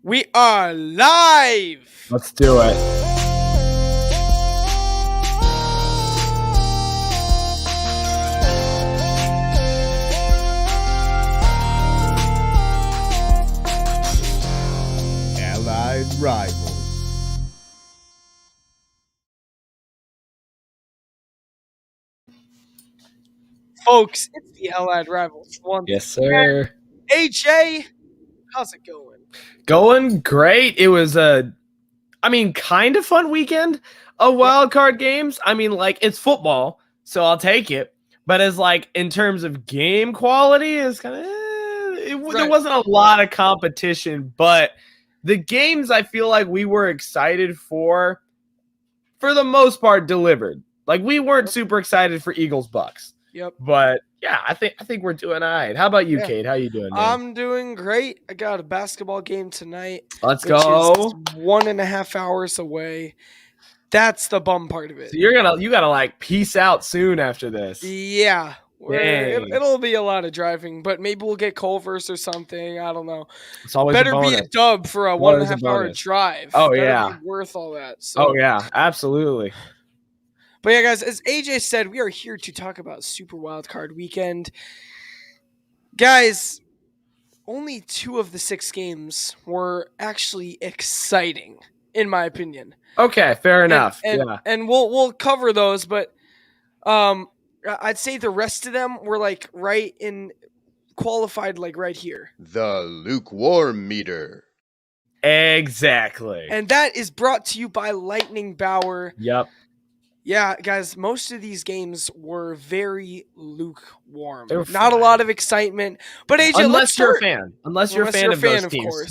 We are live! Let's do it. Allied Rivals. Folks, it's the Allied Rivals. Yes, sir. AJ, how's it going? Going great. It was kind of fun weekend of wild card games. It's football, so I'll take it. But as in terms of game quality, it's kind of there wasn't a lot of competition. But the games I feel like we were excited for the most part, delivered. We weren't super excited for Eagles Bucks. Yep. But yeah, I think we're doing all right. How about you, Kate? How you doing, man? I'm doing great. I got a basketball game tonight. Let's go. Is 1.5 hours away. That's the bum part of it. So you gotta peace out soon after this. Yeah. It'll be a lot of driving, but maybe we'll get Culver's or something. I don't know. It's always better be a dub for a 1.5 hour drive. Oh, better yeah. Be worth all that. So. Oh yeah, absolutely. But yeah, guys, as AJ said, we are here to talk about Super Wildcard Weekend. Guys, only 2 of the 6 games were actually exciting, in my opinion. Okay, fair enough. And we'll cover those, but I'd say the rest of them were qualified right here. The Lukewarm Meter. Exactly. And that is brought to you by Lightning Bauer. Yep. Yeah, guys, most of these games were very lukewarm. They were Not a lot of excitement. But AJ, unless you're a fan. Unless you're a fan of those teams. Course.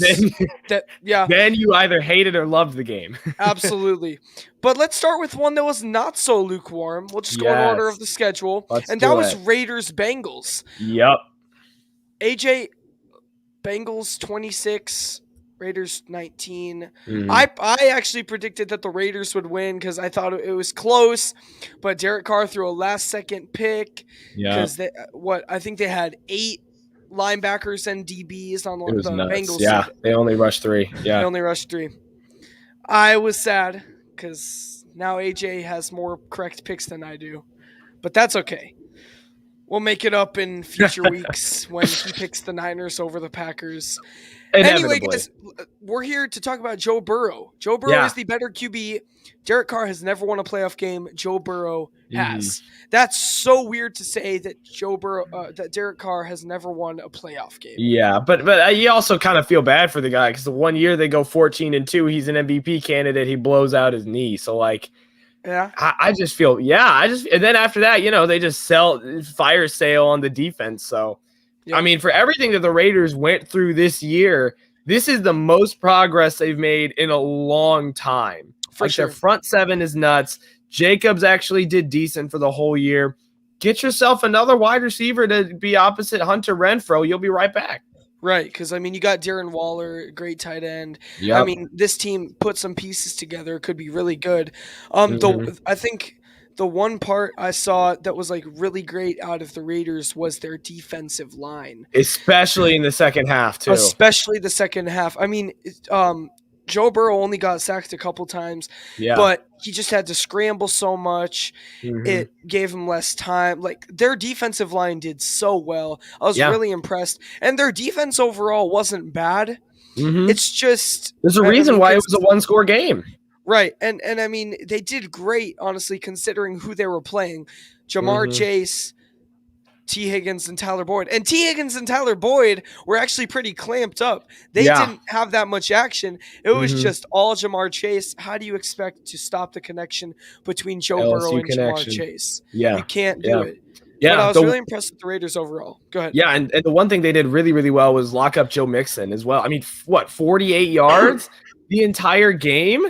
Then, then you either hated or loved the game. Absolutely. But let's start with one that was not so lukewarm. We'll just go in order of the schedule. That was Raiders Bengals. Yep. AJ, Bengals 26. Raiders 19. Mm. I actually predicted that the Raiders would win because I thought it was close, but Derek Carr threw a last-second pick. Yeah. Because I think they had 8 linebackers and DBs on the Bengals. Yeah, they only rushed 3. Yeah, they only rushed 3. I was sad because now AJ has more correct picks than I do, but that's okay. We'll make it up in future weeks when he picks the Niners over the Packers. Anyway, guys, we're here to talk about Joe Burrow. Joe Burrow is the better QB. Derek Carr has never won a playoff game. Joe Burrow has. That's so weird to say that that Derek Carr has never won a playoff game. Yeah, but you also kind of feel bad for the guy because the one year they go 14-2, he's an MVP candidate. He blows out his knee. So yeah, I just feel and then after that, they just fire sale on the defense. So. Yep. For everything that the Raiders went through this year, this is the most progress they've made in a long time. For sure. Their front 7 is nuts. Jacobs actually did decent for the whole year. Get yourself another wide receiver to be opposite Hunter Renfrow. You'll be right back. Right, because, you got Darren Waller, great tight end. Yep. This team put some pieces together. It could be really good. I think the one part I saw that was really great out of the Raiders was their defensive line. Especially in the second half, too. Especially the second half. Joe Burrow only got sacked a couple times, but he just had to scramble so much. It gave him less time. Their defensive line did so well. I was really impressed. And their defense overall wasn't bad. It's just... There's a reason why it was a one-score game. Right, and they did great, honestly, considering who they were playing. Jamar Chase, T. Higgins, and Tyler Boyd. And T. Higgins and Tyler Boyd were actually pretty clamped up. They didn't have that much action. It was just all Jamar Chase. How do you expect to stop the connection between Joe Burrow and Jamar Chase? Yeah. You can't do it. Yeah, but I was really impressed with the Raiders overall. Go ahead. Yeah, and the one thing they did really, really well was lock up Joe Mixon as well. 48 yards the entire game?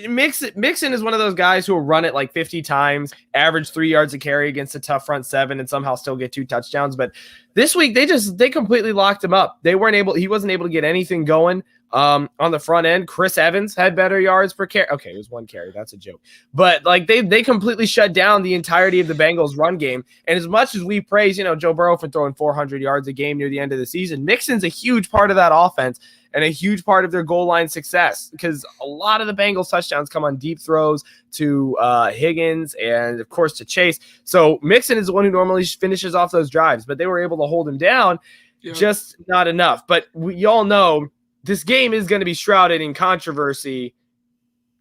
Mixon is one of those guys who will run it 50 times, average 3 yards a carry against a tough front 7, and somehow still get 2 touchdowns. But This week they completely locked him up. He wasn't able to get anything going on the front end. Chris Evans had better yards per carry. Okay, it was one carry. That's a joke. But like they completely shut down the entirety of the Bengals run game. And as much as we praise, Joe Burrow for throwing 400 yards a game near the end of the season, Mixon's a huge part of that offense and a huge part of their goal line success, because a lot of the Bengals touchdowns come on deep throws to Higgins and, of course, to Chase. So Mixon is the one who normally finishes off those drives, but they were able to hold him down, just not enough. But we all know this game is going to be shrouded in controversy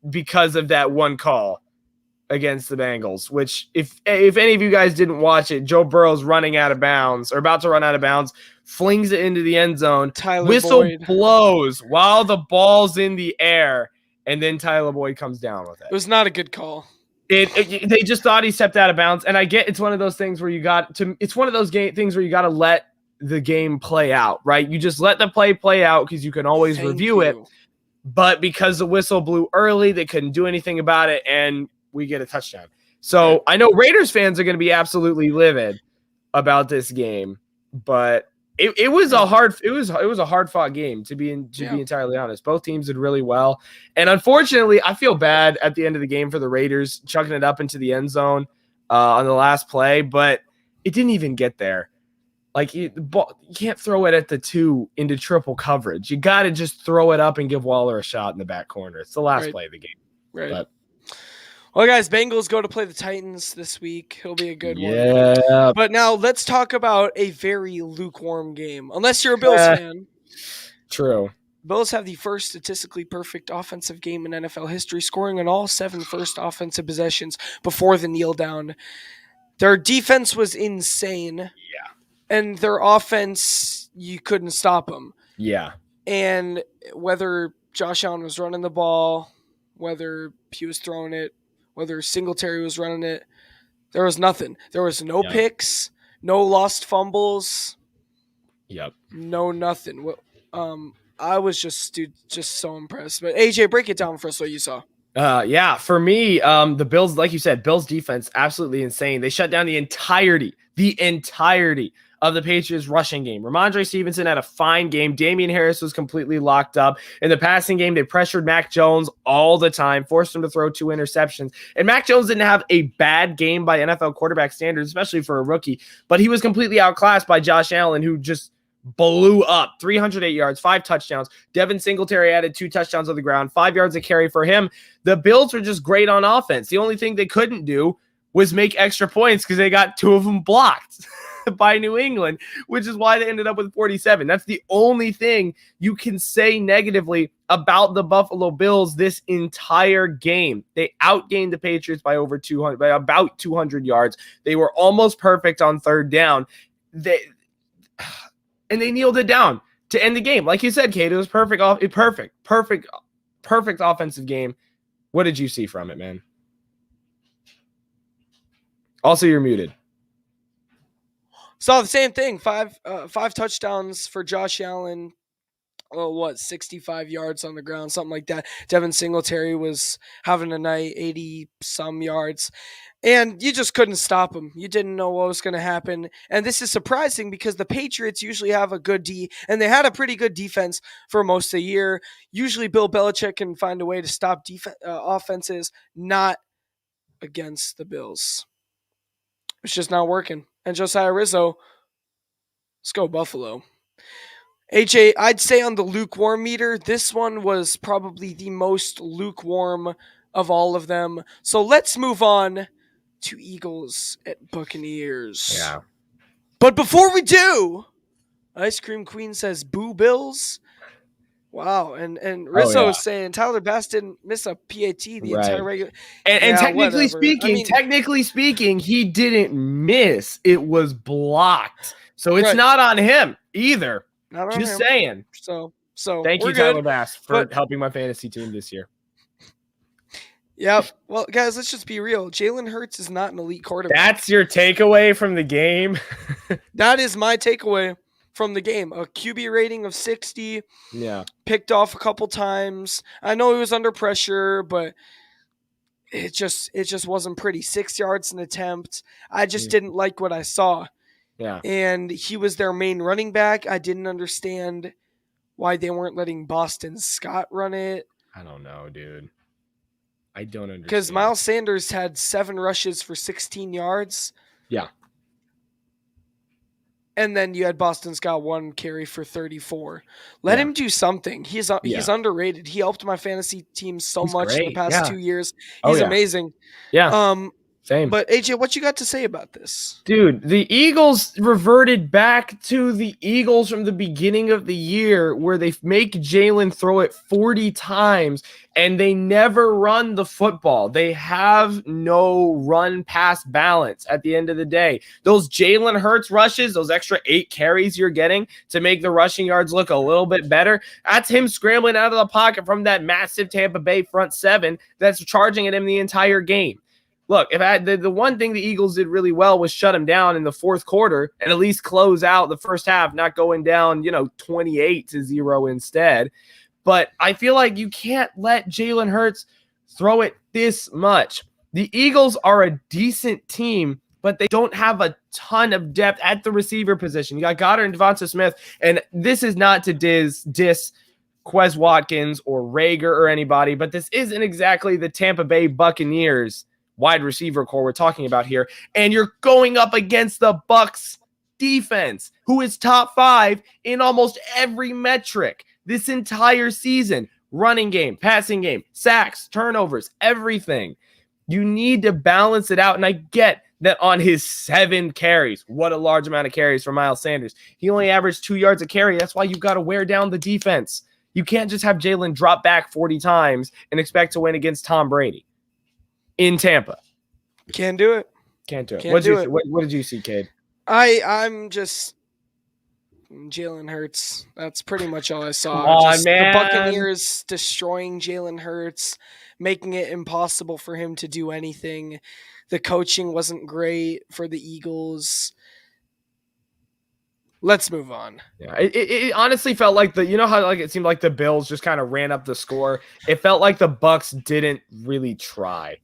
because of that one call against the Bengals, which if any of you guys didn't watch it, Joe Burrow's running out of bounds or about to run out of bounds, flings it into the end zone. Whistle blows while the ball's in the air, and then Tyler Boyd comes down with it. It was not a good call. They just thought he stepped out of bounds, and I get it's one of those things where you got to. It's one of those things where you got to let the game play out, right? You just let the play out because you can always review it. But because the whistle blew early, they couldn't do anything about it, and we get a touchdown. So I know Raiders fans are going to be absolutely livid about this game, but it was a hard fought game to be entirely honest. Both teams did really well, and unfortunately, I feel bad at the end of the game for the Raiders chucking it up into the end zone on the last play, but it didn't even get there. Like you can't throw it at the 2 into triple coverage. You got to just throw it up and give Waller a shot in the back corner. It's the last play of the game. Right. But, well, guys, Bengals go to play the Titans this week. It'll be a good one. Yeah. But now let's talk about a very lukewarm game. Unless you're a Bills fan. True. Bills have the first statistically perfect offensive game in NFL history, scoring on all 7 first offensive possessions before the kneel down. Their defense was insane. Yeah. And their offense, you couldn't stop them. Yeah. And whether Josh Allen was running the ball, whether he was throwing it, whether Singletary was running it, there was nothing. There was no picks, no lost fumbles. Yep. No nothing. I was just so impressed. But AJ, break it down for us what you saw. For me, the Bills, like you said, Bills defense, absolutely insane. They shut down the entirety of the Patriots rushing game. Ramondre Stevenson had a fine game. Damian Harris was completely locked up. In the passing game, they pressured Mac Jones all the time, forced him to throw 2 interceptions. And Mac Jones didn't have a bad game by NFL quarterback standards, especially for a rookie, but he was completely outclassed by Josh Allen, who just blew up. 308 yards, 5 touchdowns. Devin Singletary added 2 touchdowns on the ground, 5 yards a carry for him. The Bills were just great on offense. The only thing they couldn't do was make extra points because they got 2 of them blocked by New England, which is why they ended up with 47. That's the only thing you can say negatively about the Buffalo Bills this entire game. They outgained the Patriots by about 200 yards. They were almost perfect on third down. They kneeled it down to end the game. Like you said, Kate, it was perfect offensive game. What did you see from it, man? Also, you're muted. Saw the same thing. 5 touchdowns for Josh Allen. 65 yards on the ground, something like that. Devin Singletary was having a night, 80-some yards. And you just couldn't stop him. You didn't know what was going to happen. And this is surprising because the Patriots usually have a good and they had a pretty good defense for most of the year. Usually Bill Belichick can find a way to stop offenses, not against the Bills. It's just not working. And Josiah Rizzo, let's go Buffalo. AJ, I'd say on the lukewarm meter, this one was probably the most lukewarm of all of them. So let's move on to Eagles at Buccaneers. Yeah. But before we do, Ice Cream Queen says, boo Bills. Wow. And Rizzo is saying Tyler Bass didn't miss a PAT the entire regular. And technically speaking, he didn't miss. It was blocked. So it's not on him either. Not on Just him. saying. So thank you, Tyler Bass, for helping my fantasy team this year. Yep. Well, guys, let's just be real. Jalen Hurts is not an elite quarterback. That's your takeaway from the game? That is my takeaway from the game. A QB rating of 60. Yeah. Picked off a couple times. I know he was under pressure, but it just wasn't pretty. 6 yards an attempt. I just didn't like what I saw. Yeah. and he was their main running back. I didn't understand why they weren't letting Boston Scott run it. I don't know, dude. I don't understand. Because Miles Sanders had 7 rushes for 16 yards. Yeah. And then you had Boston Scott 1 carry for 34. Let him do something. He's underrated. He helped my fantasy team so much in the past 2 years. He's amazing. Yeah. Same. But AJ, what you got to say about this? Dude, the Eagles reverted back to the Eagles from the beginning of the year where they make Jalen throw it 40 times and they never run the football. They have no run-pass balance at the end of the day. Those Jalen Hurts rushes, those extra 8 carries you're getting to make the rushing yards look a little bit better, that's him scrambling out of the pocket from that massive Tampa Bay front 7 that's charging at him the entire game. Look, the one thing the Eagles did really well was shut him down in the fourth quarter and at least close out the first half, not going down, 28-0 instead. But I feel like you can't let Jalen Hurts throw it this much. The Eagles are a decent team, but they don't have a ton of depth at the receiver position. You got Goddard and Devonta Smith, and this is not to diss Quez Watkins or Rager or anybody, but this isn't exactly the Tampa Bay Buccaneers wide receiver core we're talking about here, and you're going up against the Bucs defense, who is top 5 in almost every metric this entire season. Running game, passing game, sacks, turnovers, everything. You need to balance it out, and I get that on his 7 carries, what a large amount of carries for Miles Sanders. He only averaged 2 yards a carry. That's why you've got to wear down the defense. You can't just have Jalen drop back 40 times and expect to win against Tom Brady in Tampa. Can't do it. Can't do it. What did you see, Cade? I'm just Jalen Hurts. That's pretty much all I saw. Come on, man. The Buccaneers destroying Jalen Hurts, making it impossible for him to do anything. The coaching wasn't great for the Eagles. Let's move on. Yeah, it honestly felt like how it seemed like the Bills just kind of ran up the score. It felt like the Bucs didn't really try.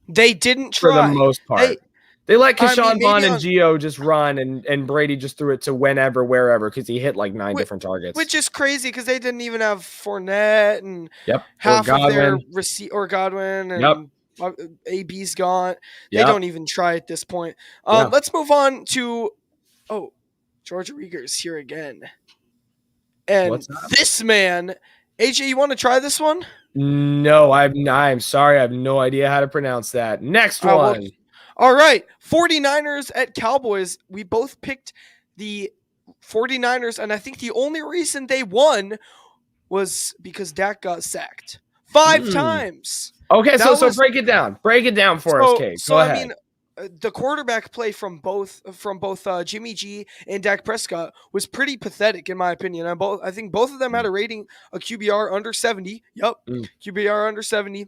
They didn't try for the most part. They let Keyshawn Vaughn and Gio just run, and Brady just threw it to wherever, because he hit like 9 different targets. Which is crazy because they didn't even have Fournette and half of their or Godwin and AB's gone. They don't even try at this point. Let's move on to George Rieger's here again. And this man, AJ, you want to try this one? No, I'm sorry. I have no idea how to pronounce that. Next one. All right. 49ers at Cowboys. We both picked the 49ers, and I think the only reason they won was because Dak got sacked 5 times. Okay, so break it down. Break it down for us, Kate. Go ahead. I mean, the quarterback play from both Jimmy G and Dak Prescott was pretty pathetic in my opinion. I think both of them had a QBR under 70. QBR under 70.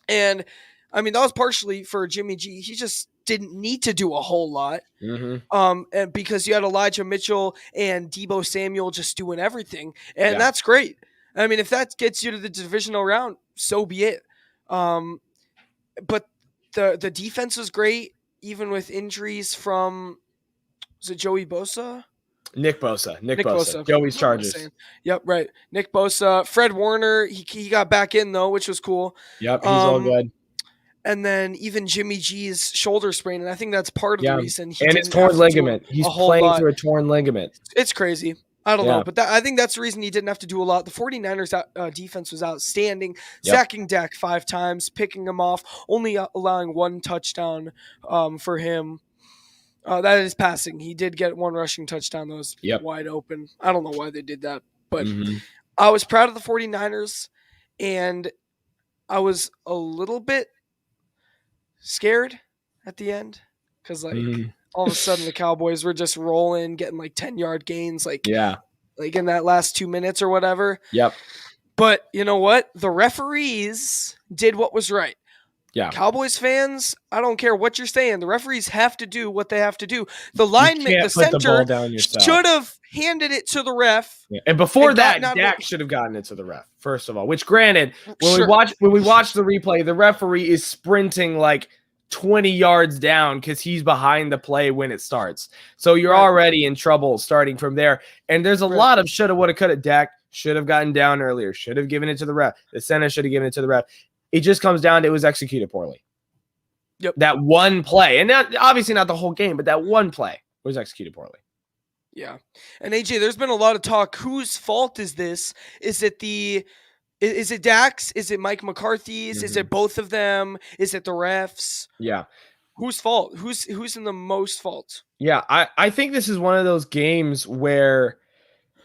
And I mean, that was partially for Jimmy G. He just didn't need to do a whole lot. And because you had Elijah Mitchell and Deebo Samuel just doing everything. And that's great. I mean, if that gets you to the divisional round, so be it. But the defense was great, even with injuries from, was it Joey Bosa? Nick Bosa. Joey's Chargers. Yep, right. Nick Bosa. Fred Warner, he got back in, though, which was cool. Yep, he's all good. And then even Jimmy G's shoulder sprain, and I think that's part of the reason. And it's torn ligament. He's playing through a torn ligament. It's crazy. I don't know, but I think that's the reason he didn't have to do a lot. The 49ers defense was outstanding, sacking Dak 5 times, picking him off, only allowing 1 touchdown for him. That is passing. He did get 1 rushing touchdown that was wide open. I don't know why they did that, but I was proud of the 49ers, and I was a little bit scared at the end because, all of a sudden the Cowboys were just rolling, getting like 10-yard gains, like in that last 2 minutes or whatever. Yep. But you know what? The referees did what was right. Yeah. Cowboys fans, I don't care what you're saying. The referees have to do what they have to do. The lineman, the center, should have handed it to the ref. Yeah. And before that, Dak should have gotten it to the ref, first of all. Which, granted, when we watch the replay, the referee is sprinting like 20 yards down because he's behind the play when it starts. So you're Right. already in trouble starting from there. And there's a lot of shoulda, woulda, coulda. Dak should have gotten down earlier, should have given it to the ref. The center should have given it to the ref. It just comes down to it was executed poorly. Yep. That one play, and obviously not the whole game, but that one play was executed poorly. Yeah. And AJ, there's been a lot of talk. Whose fault is this? Is it Dak's? Is it Mike McCarthy's? Is it both of them? Is it the refs? Yeah. Whose fault? Who's in the most fault? Yeah, I think this is one of those games where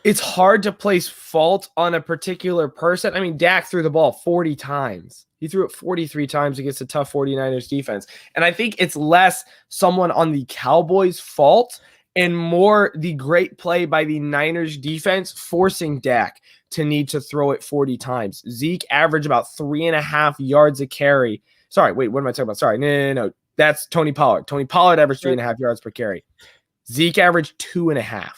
it's hard to place fault on a particular person. I mean, Dak threw the ball 40 times. He threw it 43 times against a tough 49ers defense. And I think it's less someone on the Cowboys' fault and more the great play by the Niners defense forcing Dak to need to throw it 40 times. Zeke averaged about 3.5 yards a carry. Sorry, wait, what am I talking about? Sorry, no. That's Tony Pollard. Tony Pollard averaged 3.5 yards per carry. Zeke averaged 2.5.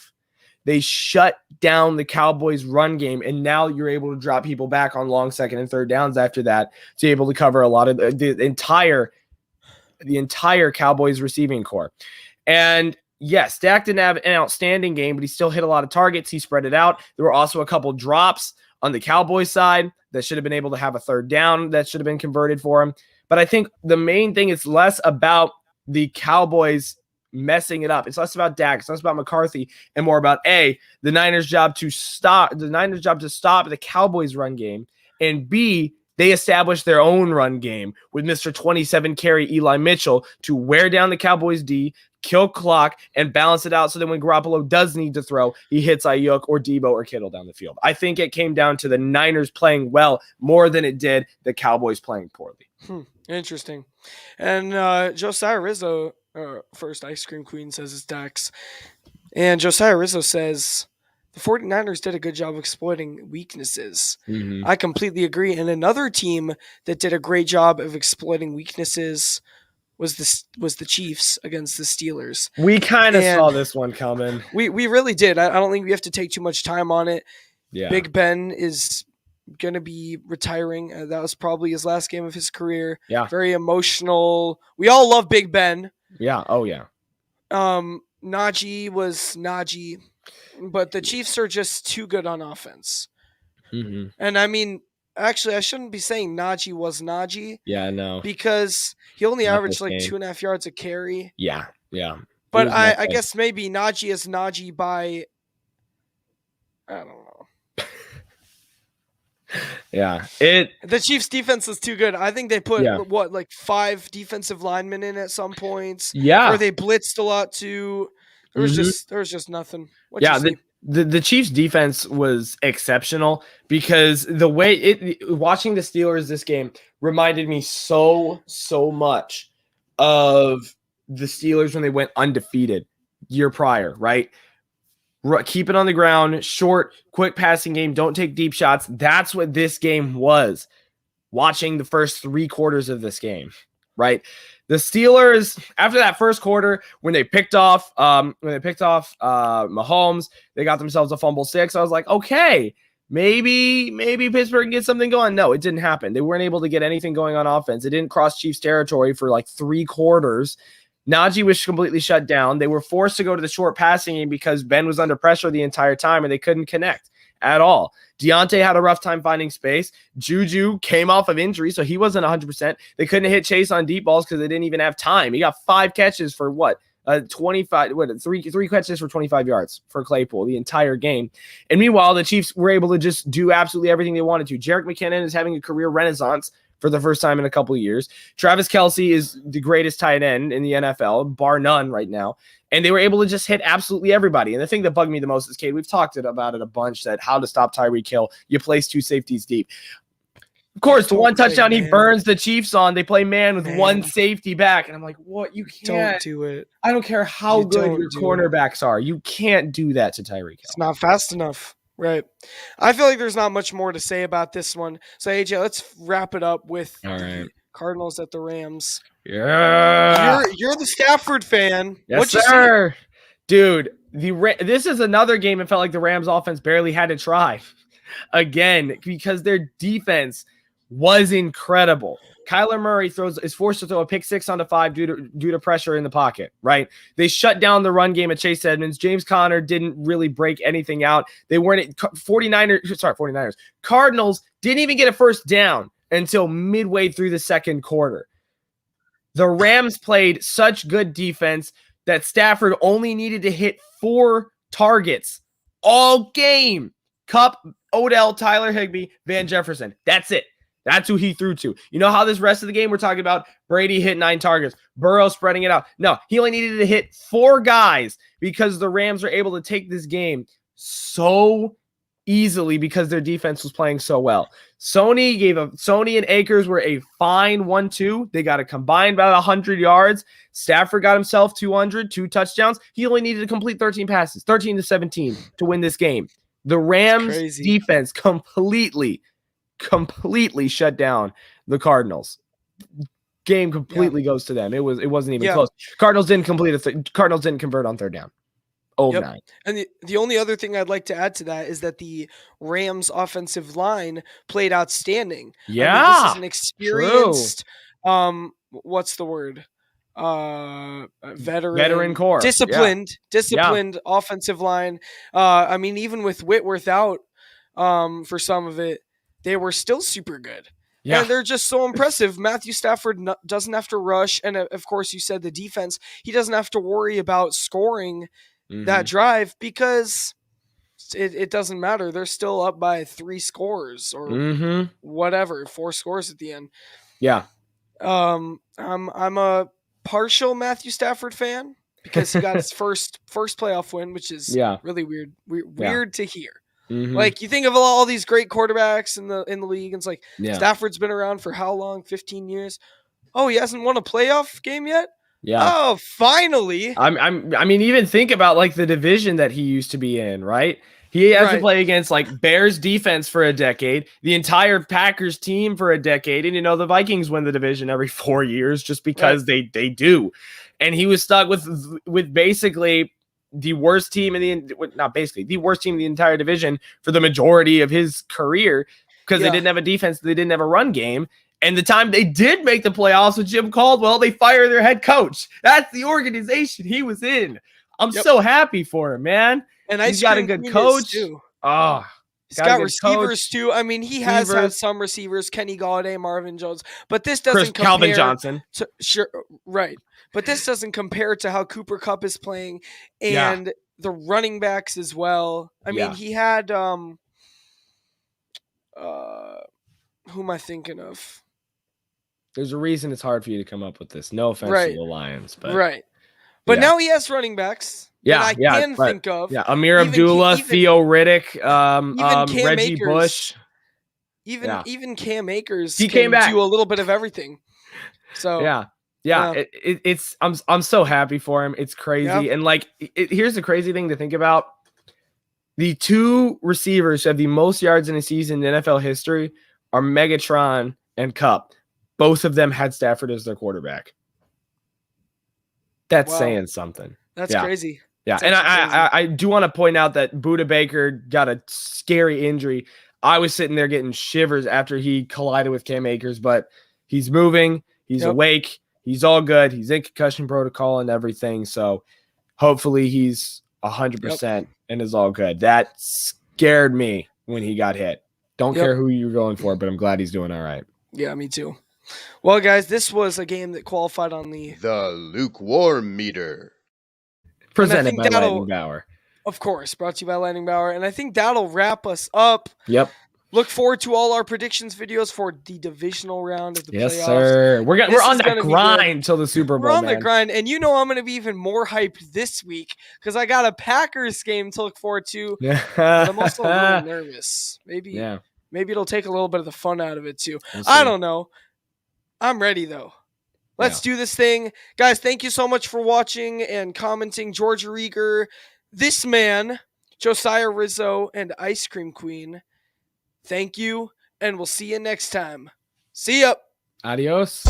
They shut down the Cowboys' run game, and now you're able to drop people back on long second and third downs after that to be able to cover a lot of the entire Cowboys receiving core. And yes, Dak didn't have an outstanding game, but he still hit a lot of targets. He spread it out. There were also a couple drops on the Cowboys side that should have been able to have a third down that should have been converted for him. But I think the main thing is less about the Cowboys messing it up. It's less about Dak. It's less about McCarthy and more about the Niners' job to stop the Cowboys' run game, and B, they established their own run game with Mr. 27 carry Eli Mitchell to wear down the Cowboys' D, kill clock, and balance it out so that when Garoppolo does need to throw, he hits Ayuk or Debo or Kittle down the field. I think it came down to the Niners playing well more than it did the Cowboys playing poorly. Interesting. And Josiah Rizzo, first Ice Cream Queen, says it's Dax. And Josiah Rizzo says the 49ers did a good job exploiting weaknesses. Mm-hmm. I completely agree. And another team that did a great job of exploiting weaknesses was the Chiefs against the Steelers. We kind of saw this one coming. We really did. I don't think we have to take too much time on it. Yeah. Big Ben is going to be retiring. That was probably his last game of his career. Yeah. Very emotional. We all love Big Ben. Yeah. Oh, yeah. Najee was Najee, but the Chiefs are just too good on offense. Mm-hmm. And I mean, actually, I shouldn't be saying Najee was Najee. Yeah, no. Because he only Not averaged this game. 2.5 yards a carry. Yeah. But I guess maybe Najee is Najee by, I don't know. Yeah. The Chiefs defense is too good. I think they put 5 defensive linemen in at some points. Yeah. Or they blitzed a lot too. There was just nothing. The Chiefs defense was exceptional because the way watching the Steelers this game reminded me so much of the Steelers when they went undefeated year prior, right? Keep it on the ground, short, quick passing game. Don't take deep shots. That's what this game was. Watching the first 3 quarters of this game, right? The Steelers, after that first quarter, when they picked off Mahomes, they got themselves a fumble 6. I was like, okay, maybe Pittsburgh can get something going. No, it didn't happen. They weren't able to get anything going on offense. It didn't cross Chiefs territory for like 3 quarters. Najee was completely shut down. They were forced to go to the short passing game because Ben was under pressure the entire time and they couldn't connect at all. Deontay had a rough time finding space. Juju came off of injury, so he wasn't 100%. They couldn't hit Chase on deep balls because they didn't even have time. He got 5 catches for 3 catches for 25 yards for Claypool the entire game. And meanwhile, the Chiefs were able to just do absolutely everything they wanted to. Jerick McKinnon is having a career renaissance for the first time in a couple of years. Travis Kelce is the greatest tight end in the NFL, bar none right now. And they were able to just hit absolutely everybody. And the thing that bugged me the most is, Cade, we've talked about it a bunch, that how to stop Tyreek Hill. You place 2 safeties deep. Of course, the one touchdown he burns the Chiefs on, they play man with 1 safety back. And I'm like, what? You can't. Don't do it. I don't care how good your cornerbacks are. You can't do that to Tyreek Hill. It's not fast enough. Right. I feel like there's not much more to say about this one. So, AJ, let's wrap it up with the Cardinals at the Rams. Yeah. You're the Stafford fan. Yes, sir. Dude, this is another game it felt like the Rams offense barely had to try again because their defense was incredible. Kyler Murray is forced to throw a pick six on the 5 due to pressure in the pocket, right? They shut down the run game at Chase Edmonds. James Conner didn't really break anything out. They weren't 49ers. Cardinals didn't even get a first down until midway through the second quarter. The Rams played such good defense that Stafford only needed to hit 4 targets all game. Kupp, Odell, Tyler Higbee, Van Jefferson. That's it. That's who he threw to. You know how this rest of the game we're talking about? Brady hit 9 targets. Burrow spreading it out. No, he only needed to hit 4 guys because the Rams were able to take this game so easily because their defense was playing so well. Sony and Akers were a fine 1-2. They got a combined about 100 yards. Stafford got himself 200, 2 touchdowns. He only needed to complete 13 passes, 13-17 to win this game. The Rams defense completely shut down the Cardinals. Game completely goes to them. It wasn't even close. Cardinals didn't convert on third down. 0-9. And the only other thing I'd like to add to that is that the Rams offensive line played outstanding. Yeah. I mean, this is an experienced what's the word? Veteran core. Disciplined offensive line. I mean, even with Whitworth out for some of it, they were still super good. Yeah. And they're just so impressive. Matthew Stafford doesn't have to rush. And of course, you said the defense, he doesn't have to worry about scoring that drive because it doesn't matter. They're still up by 3 scores or whatever, 4 scores at the end. Yeah. I'm a partial Matthew Stafford fan because he got his first playoff win, which is really weird to hear. Like you think of all these great quarterbacks in the league, and it's like Stafford's been around for how long? 15 years. Oh, he hasn't won a playoff game yet. Yeah. Oh, finally. I mean, even think about like the division that he used to be in, right? He has to play against like Bears defense for a decade, the entire Packers team for a decade, and the Vikings win the division every 4 years just because they do. And he was stuck with basically the worst team the worst team in the entire division for the majority of his career because they didn't have a defense, they didn't have a run game. And the time they did make the playoffs with Jim Caldwell, they fired their head coach. That's the organization he was in. I'm so happy for him, man. And he's got a good coach too. Oh, he's got receivers too. I mean, he has had some receivers: Kenny Golladay, Marvin Jones. But this doesn't compare Calvin Johnson. But this doesn't compare to how Cooper Kupp is playing and the running backs as well. I mean, he had who am I thinking of? There's a reason it's hard for you to come up with this. No offense to the Lions, but But now he has running backs. I can think of. Yeah, Amir Abdullah, Theo Riddick, Reggie Akers, Bush. Even Cam Akers came back. Do a little bit of everything. So it's I'm so happy for him. It's crazy. And like here's the crazy thing to think about. The 2 receivers who have the most yards in a season in NFL history are Megatron and Kupp. Both of them had Stafford as their quarterback. That's saying something. That's crazy. Yeah, and I do want to point out that Budda Baker got a scary injury. I was sitting there getting shivers after he collided with Cam Akers, but he's moving. He's awake. He's all good. He's in concussion protocol and everything. So hopefully he's 100% and is all good. That scared me when he got hit. Don't care who you're going for, but I'm glad he's doing all right. Yeah, me too. Well, guys, this was a game that qualified on the Lukewarm Meter. Presented by Lightning Bauer. Of course, brought to you by Lightning Bauer. And I think that'll wrap us up. Yep. Look forward to all our predictions videos for the divisional round of the playoffs. Yes, sir. We're on that grind till the Super Bowl, We're on the grind. And I'm going to be even more hyped this week because I got a Packers game to look forward to. Yeah. But I'm also a little nervous. Maybe it'll take a little bit of the fun out of it, too. I don't know. I'm ready, though. Let's do this thing. Guys, thank you so much for watching and commenting. Georgia Rieger, this man, Josiah Rizzo, and Ice Cream Queen. Thank you, and we'll see you next time. See ya. Adios.